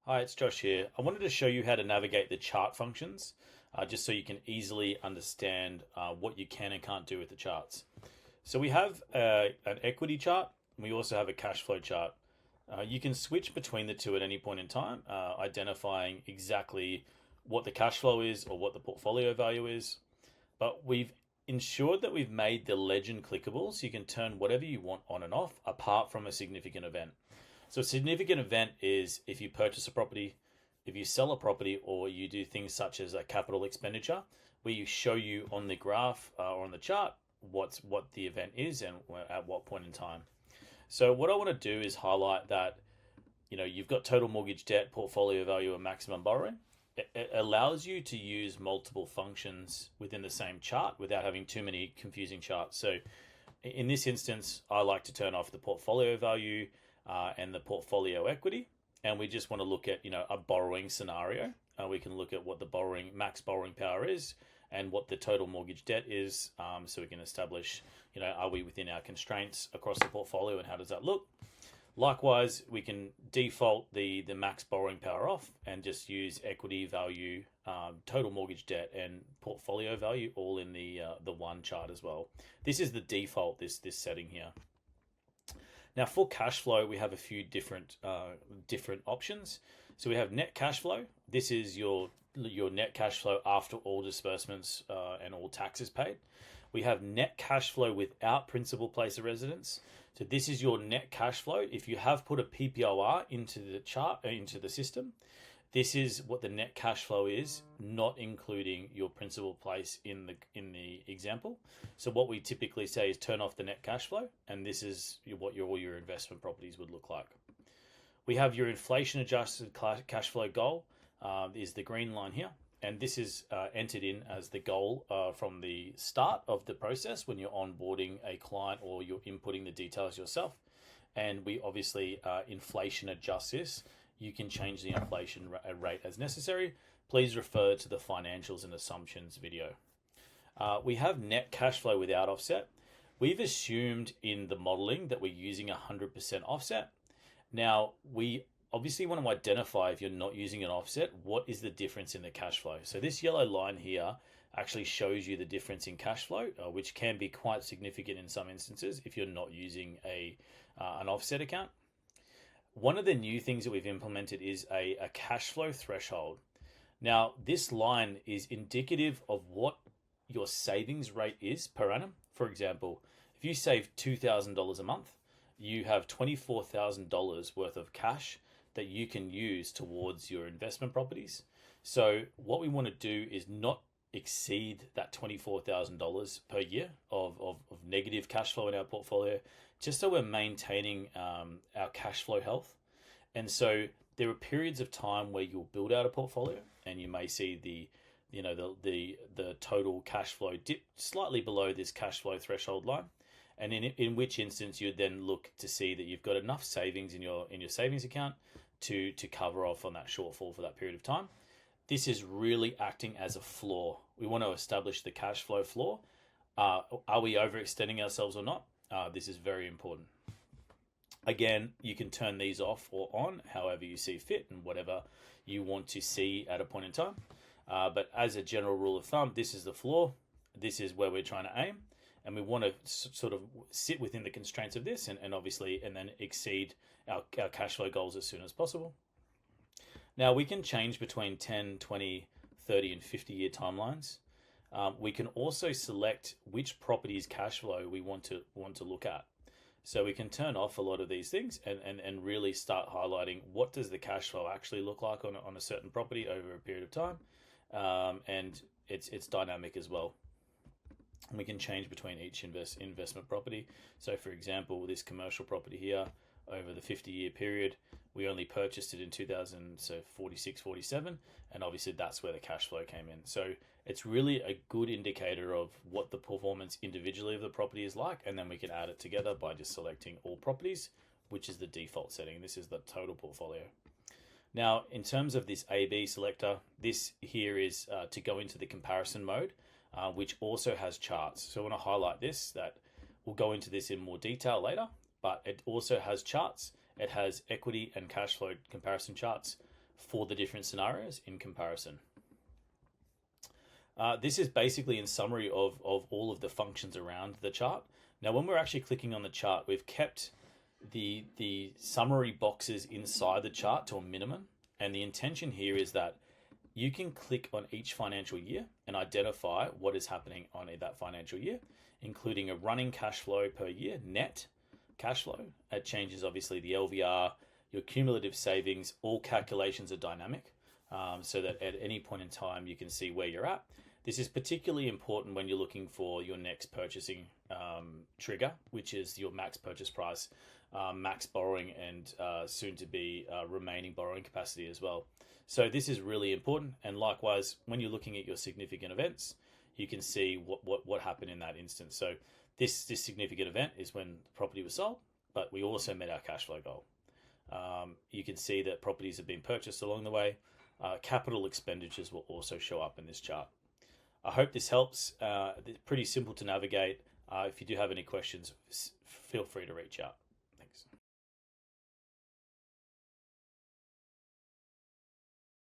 Hi, it's Josh here. I wanted to show you how to navigate the chart functions, just so you can easily understand what you can and can't do with the charts. So we have an equity chart, and we also have a cash flow chart. You can switch between the two at any point in time, identifying exactly what the cash flow is or what the portfolio value is. But we've ensured that we've made the legend clickable so you can turn whatever you want on and off apart from a significant event. So a significant event is if you purchase a property, if you sell a property, or you do things such as a capital expenditure, where you show you on the graph or on the chart what the event is and at what point in time. So what I want to do is highlight that you've got total mortgage debt, portfolio value, and maximum borrowing. It allows you to use multiple functions within the same chart without having too many confusing charts. So in this instance, I like to turn off the portfolio value and the portfolio equity, and we just want to look at a borrowing scenario. We can look at what the max borrowing power is and what the total mortgage debt is, so we can establish are we within our constraints across the portfolio and how does that look. Likewise, we can default the max borrowing power off and just use equity value, total mortgage debt, and portfolio value all in the one chart as well. This is the default, this setting here. Now for cash flow, we have a few different options. So we have net cash flow. This is your net cash flow after all disbursements and all taxes paid. We have net cash flow without principal place of residence. So this is your net cash flow. If you have put a PPOR into the chart, into the system, this is what the net cash flow is, not including your principal place in the example. So what we typically say is turn off the net cash flow, and this is what all your investment properties would look like. We have your inflation adjusted cash flow goal, is the green line here. And this is entered in as the goal from the start of the process when you're onboarding a client or you're inputting the details yourself. And we obviously inflation adjust this. You can change the inflation rate as necessary. Please refer to the financials and assumptions video. We have net cash flow without offset. We've assumed in the modeling that we're using 100% offset. Now, we obviously want to identify, if you're not using an offset, what is the difference in the cash flow. So this yellow line here actually shows you the difference in cash flow, which can be quite significant in some instances if you're not using an offset account. One of the new things that we've implemented is a cash flow threshold. Now, this line is indicative of what your savings rate is per annum. For example, if you save $2,000 a month, you have $24,000 worth of cash that you can use towards your investment properties. So what we want to do is not exceed that $24,000 per year of negative cash flow in our portfolio, just so we're maintaining our cash flow health. And so there are periods of time where you'll build out a portfolio and you may see the total cash flow dip slightly below this cash flow threshold line. And in which instance you'd then look to see that you've got enough savings in your savings account to cover off on that shortfall for that period of time. This is really acting as a floor. We want to establish the cash flow floor. Are we overextending ourselves or not? This is very important. Again, you can turn these off or on however you see fit and whatever you want to see at a point in time. But as a general rule of thumb, this is the floor. This is where we're trying to aim. And we want to sort of sit within the constraints of this and then exceed our cash flow goals as soon as possible. Now we can change between 10, 20, 30 and 50 year timelines. We can also select which properties cash flow we want to look at. So we can turn off a lot of these things and really start highlighting what does the cash flow actually look like on a certain property over a period of time. And it's dynamic as well. We can change between each investment property. So for example, this commercial property here, over the 50-year period, we only purchased it in 46, 47, and obviously that's where the cash flow came in. So it's really a good indicator of what the performance individually of the property is like, and then we can add it together by just selecting all properties, which is the default setting. This is the total portfolio. Now, in terms of this A/B selector, this here is to go into the comparison mode, which also has charts. So I want to highlight this, that we'll go into this in more detail later, but it also has charts. It has equity and cash flow comparison charts for the different scenarios in comparison. This is basically in summary of all of the functions around the chart. Now, when we're actually clicking on the chart, we've kept the summary boxes inside the chart to a minimum. And the intention here is that you can click on each financial year and identify what is happening on that financial year, including a running cash flow per year, net cash flow. It changes obviously the LVR, your cumulative savings. All calculations are dynamic, so that at any point in time you can see where you're at. This is particularly important when you're looking for your next purchasing trigger, which is your max purchase price, max borrowing, and soon to be remaining borrowing capacity as well. So this is really important. And likewise, when you're looking at your significant events, you can see what happened in that instance. So this significant event is when the property was sold, but we also met our cash flow goal. You can see that properties have been purchased along the way. Capital expenditures will also show up in this chart. I hope this helps. It's pretty simple to navigate. If you do have any questions, feel free to reach out. Thanks.